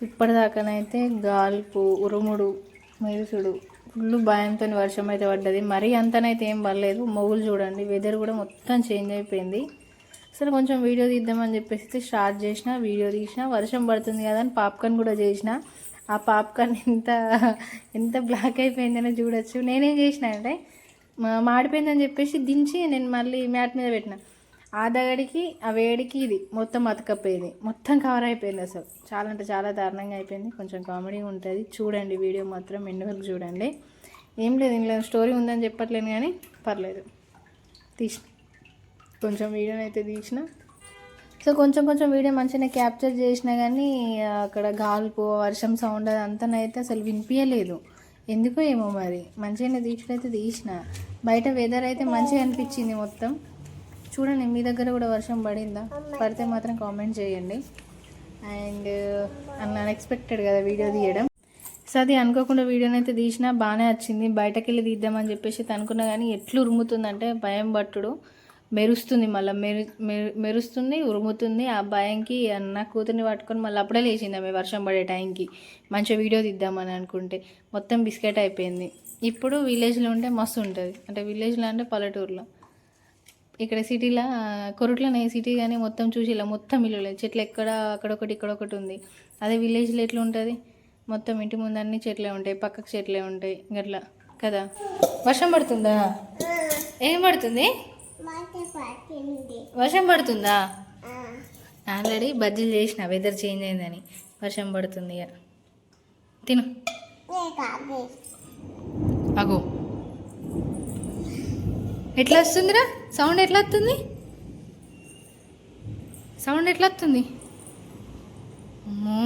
ఇప్పటిదాకానైతే గాల్పు, ఉరుముడు, మెరుసుడు, full భయంతో వర్షం అయితే పడ్డది. మరీ అంతనైతే ఏం పడలేదు. మొగులు చూడండి, వెదర్ కూడా మొత్తం చేంజ్ అయిపోయింది. అసలు కొంచెం వీడియో తీద్దామని చెప్పేసి స్టార్ట్ చేసిన, వీడియో తీసిన. వర్షం పడుతుంది కదా అని పాప్కార్న్ కూడా చేసిన. ఆ పాప్కార్న్ ఎంత బ్లాక్ అయిపోయిందనే చూడొచ్చు. నేనేం చేసిన అంటే మాడిపోయిందని చెప్పేసి దించి నేను మళ్ళీ మ్యాట్ మీద పెట్టిన. ఆ దగడికి ఆ వేడికి ఇది మొత్తం అతకపోయింది, మొత్తం కవర్ అయిపోయింది. అసలు చాలా అంటే చాలా దారుణంగా అయిపోయింది. కొంచెం కామెడీగా ఉంటుంది, చూడండి వీడియో మాత్రం ఎండ్ వరకు చూడండి. ఏం లేదు, ఇంట్లో స్టోరీ ఉందని చెప్పట్లేను కానీ పర్లేదు, తీసిన కొంచెం వీడియోని అయితే తీసిన. సో కొంచెం కొంచెం వీడియో మంచిగా క్యాప్చర్ చేసినా కానీ అక్కడ గాల్పు, వర్షం సౌండ్ అదంతానైతే అసలు వినిపించలేదు. ఎందుకో ఏమో మరి, మంచిగానే తీసుడైతే తీసిన. బయట వెదర్ అయితే మంచిగా అనిపించింది మొత్తం. చూడండి, మీ దగ్గర కూడా వర్షం పడిందా? పడితే మాత్రం కామెంట్ చేయండి. అండ్ అన్ఎక్స్పెక్టెడ్ కదా వీడియో తీయడం. సో అది అనుకోకుండా వీడియోని అయితే తీసినా బాగానే వచ్చింది. బయటకు వెళ్ళి తీద్దామని చెప్పేసి అనుకున్నా కానీ ఎట్లు ఉరుముతుందంటే భయం పట్టుడు, మెరుస్తుంది, మళ్ళీ మెరుస్తుంది, ఉరుముతుంది. ఆ భయంకి నా కూతుర్ని పట్టుకొని మళ్ళీ అప్పుడే లేచింది ఆమె వర్షం పడే టైంకి. మంచిగా వీడియో తీద్దామని అనుకుంటే మొత్తం బిస్కెట్ అయిపోయింది. ఇప్పుడు విలేజ్లో ఉంటే మస్తు ఉంటుంది, అంటే విలేజ్లో అంటే పల్లెటూరులో. ఇక్కడ సిటీలో కొరుట్లోనే సిటీ కానీ మొత్తం చూసి ఇలా మొత్తం ఇల్లు చెట్లు ఎక్కడ అక్కడొకటి ఇక్కడొకటి ఉంది. అదే విలేజ్లో ఎట్లా ఉంటుంది, మొత్తం ఇంటి ముందు అన్ని చెట్లే ఉంటాయి, పక్కకు చెట్లే ఉంటాయి గట్లా కదా. వర్షం పడుతుందా? ఏం పడుతుంది? వర్షం పడుతుందా? ఆల్రెడీ బజ్జీలు చేసిన, వెదర్ చేంజ్ అయిందని. వర్షం పడుతుంది ఇక తిను. అగో ఎట్లా వస్తుందిరా సౌండ్? ఎట్లా వస్తుంది సౌండ్? ఎట్లా వస్తుంది? అమ్మో,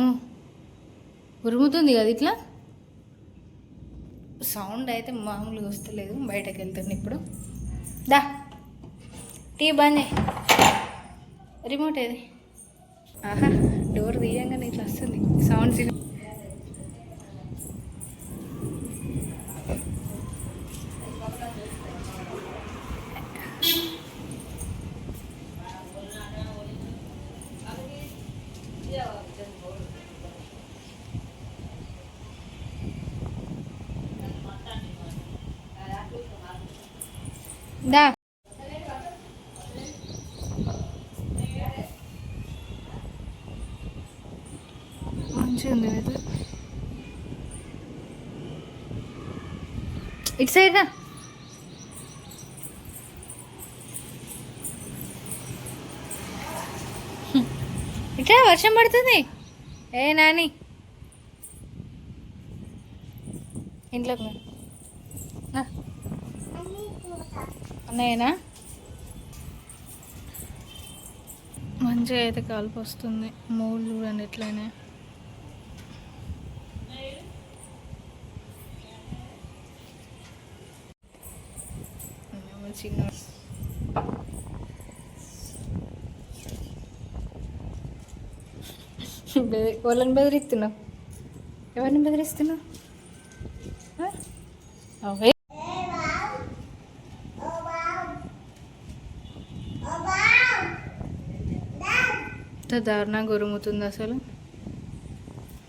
ఉరుముతుంది కదా ఇట్లా. సౌండ్ అయితే మామూలుగా వస్తలేదు. బయటకు వెళ్తుంది ఇప్పుడు. దా టీవీ బంద్ చేయి. రిమోట్ ఏది? ఆహా, డోర్ తీయంగానే ఇట్లా వస్తుంది సౌండ్. దా మంచిగా ఉంది వెదర్. ఇటు సైడ్ రా. ఇట్లా వర్షం పడుతుంది. ఏ నాని ఇంట్లోకి అన్నయ్యనా? మంచిగా అయితే కాల్పు వస్తుంది. మూడు చూడండి ఎట్లయినా. చిన్న వాళ్ళని బెదిరిస్తున్నావు? ఎవరిని బెదిరిస్తున్నావు? అవే దారుణంగా ఉరుముతుంది అసలు.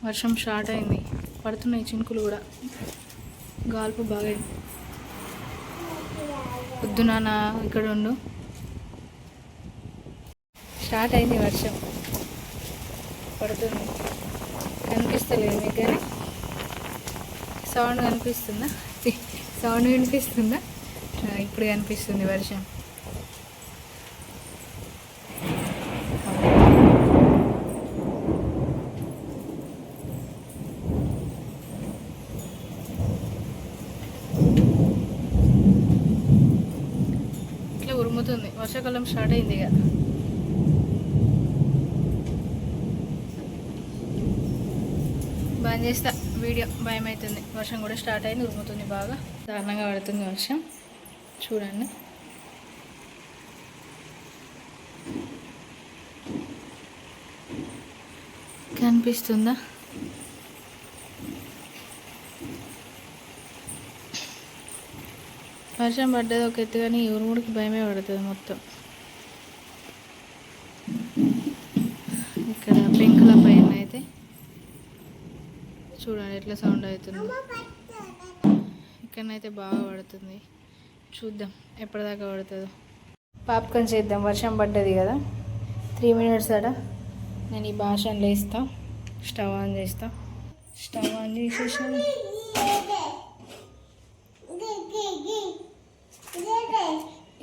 వర్షం స్టార్ట్ అయింది, పడుతున్నాయి చినుకులు కూడా. గాల్పు బాగా. వద్దు నాన్న ఇక్కడ ఉండు. స్టార్ట్ అయింది వర్షం, పడుతుంది. కనిపిస్తలేదు మీకు కానీ సౌండ్ కనిపిస్తుందా? సౌండ్ వినిపిస్తుందా? ఇప్పుడు కనిపిస్తుంది వర్షం. ఇట్లా ఉరుముతుంది. వర్షాకాలం స్టార్ట్ అయింది ఇక. బంద్ చేస్తా వీడియో, భయం అవుతుంది. వర్షం కూడా స్టార్ట్ అయింది, ఉరుముతుంది బాగా. దారుణంగా పడుతుంది వర్షం. చూడండి, కనిపిస్తుందా? వర్షం పడ్డది ఒక ఎత్తు కానీ ఉరుముడికి భయమే పడుతుంది మొత్తం. ఇక్కడ పెంకుల పైన అయితే చూడండి ఎట్లా సౌండ్ అవుతుంది. ఇక్కడనైతే బాగా పడుతుంది. చూద్దాం ఎప్పటిదాకా పడుతుందో. పాప్కార్న్ చేద్దాం. వర్షం పడ్డది కదా, 3 minutes అట. నేను ఈ బాషన్లో వేస్తా. స్టవ్ ఆన్ చేస్తా. స్టవ్ ఆన్ చేసేసి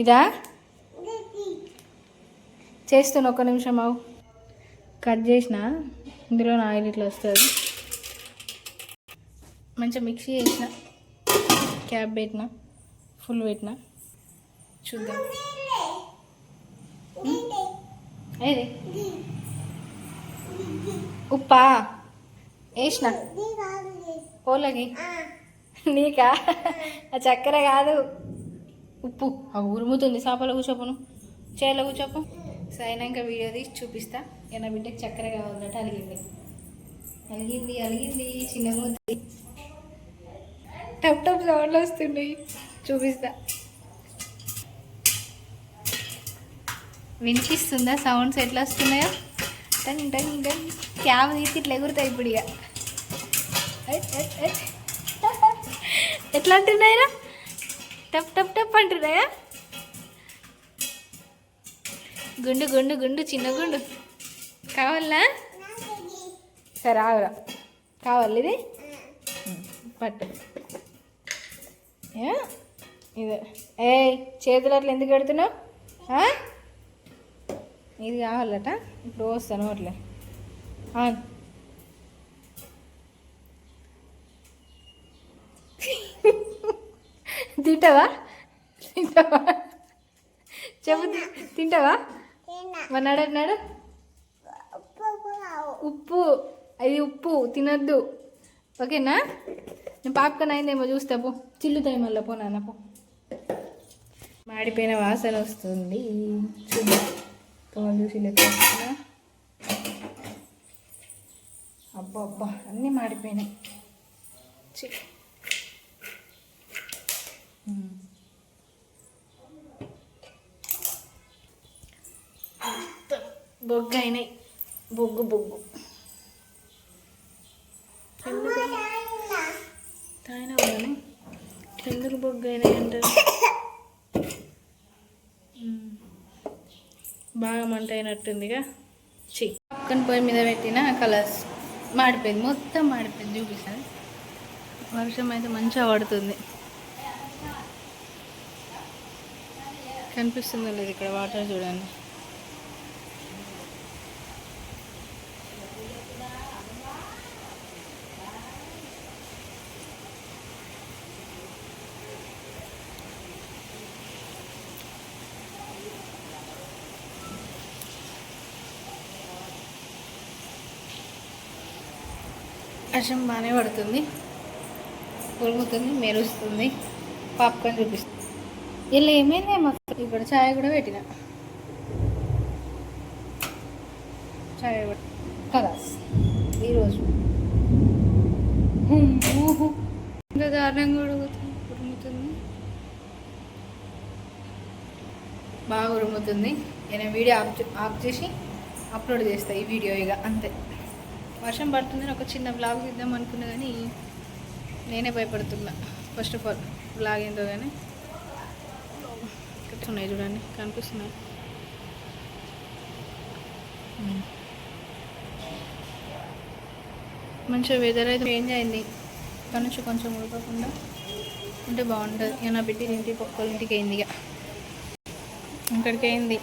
ఇదా చేస్తున్నా, ఒక్క నిమిషం ఆవు. కట్ చేసిన, ఇందులో ఆయిల్ ఇట్లా వస్తుంది. మంచిగా మిక్సీ చేసిన, క్యాప్ పెట్టిన, ఫుల్ పెట్టిన. చూద్దాం. ఏది ఉప్పా వేసిన పోలకి నీకా? ఆ చక్కెర కాదు, ఉప్పు. ఉరుముతుంది. చేపలో కూర్చోపను, చేలో కూర్చోపు. సైనాక వీడియో తీసి చూపిస్తా. నా బిడ్డకి చక్కెర కావాలన్నట్టు అలిగింది అలిగింది అలిగింది. చిన్నగా టప్ టప్ సౌండ్లు వస్తున్నాయి. చూపిస్తా. వినిపిస్తుందా సౌండ్స్ ఎట్లా వస్తున్నాయో? Tongue tongue tongue. క్యాబ్ తీసి ఇట్లా ఎగురుతాయి ఇప్పుడు. ఇక ఎట్లా అంటున్నాయిరా? టప్ టప్ టప్ అంటున్నాయా? గుండు గుండు గుండు, చిన్న గుండు కావాలా? సరే ఆగురా, కావాలి ఇది పట్టు. ఇదే ఏ చేతులు అట్లా ఎందుకు పెడుతున్నావు? ఇది కావాలట. ఇప్పుడు వస్తాను అట్లే. తింటావా? తింటావా? చెప్పు, తింటావా? అన్నాడు అన్నాడు. ఉప్పు, అది ఉప్పు తినద్దు, ఓకేనా? నేను పాప్కార్న్ అయిందేమో చూస్తా పో. చిల్లుతాయి మళ్ళీ. పో నాన్న పో. మాడిపోయిన వాసన వస్తుంది. చూద్దాం. తోలు చూసి లెక్క. అబ్బా అబ్బా అన్నీ మాడిపోయినాయి. బొగ్గు అయినాయి. బొగ్గు బొగ్గు తాయినా కానీ ఎందుకు బొగ్గు అయినాయి అంటారు? బాగా మంట అయినట్టుందిగా. పక్కన పొయ్యి మీద పెట్టిన కలర్స్ మాడిపోయింది, మొత్తం మాడిపోయింది. చూపిస్తాను. వర్షం అయితే మంచిగా పడుతుంది. కనిపిస్తుందో లేదు ఇక్కడ వాటర్ చూడండి. వర్షం బాగానే పడుతుంది, ఉరుముతుంది, మెరుస్తుంది. పాప్కార్న్ చూపిస్తుంది. ఇలా ఏమైందేమో. ఇక్కడ ఛాయ్ కూడా పెట్టిన, ఛాయ్ కదా ఈరోజు. ఇంకా దారుణంగా ఉరుముతుంది, బాగా ఉరుముతుంది. నేను వీడియో ఆఫ్ చేసి అప్లోడ్ చేస్తాను ఈ వీడియో. ఇక అంతే. వర్షం పడుతుందని ఒక చిన్న వ్లాగ్ తీద్దాం అనుకున్నా, కానీ నేనే భయపడుతున్నా. ఫస్ట్ ఆఫ్ ఆల్ వ్లాగ్ ఏందో కానీ ఉన్నాయి చూడండి, కనిపిస్తున్నాయి. మంచిగా వెదర్ అయితే చేంజ్ అయింది. ఇక్కడ నుంచి కొంచెం ఉడకకుండా ఉంటే బాగుంటుంది. ఇక నా బిడ్డ ఇంటి పక్కల ఇంటికి అయింది. ఇక ఇక్కడికి అయింది.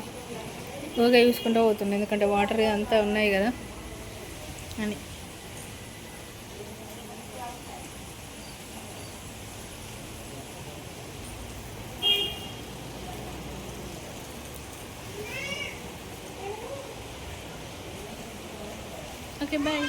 ఊగా చూసుకుంటూ పోతుంది, ఎందుకంటే వాటర్ అంతా ఉన్నాయి కదా అని. Okay bye.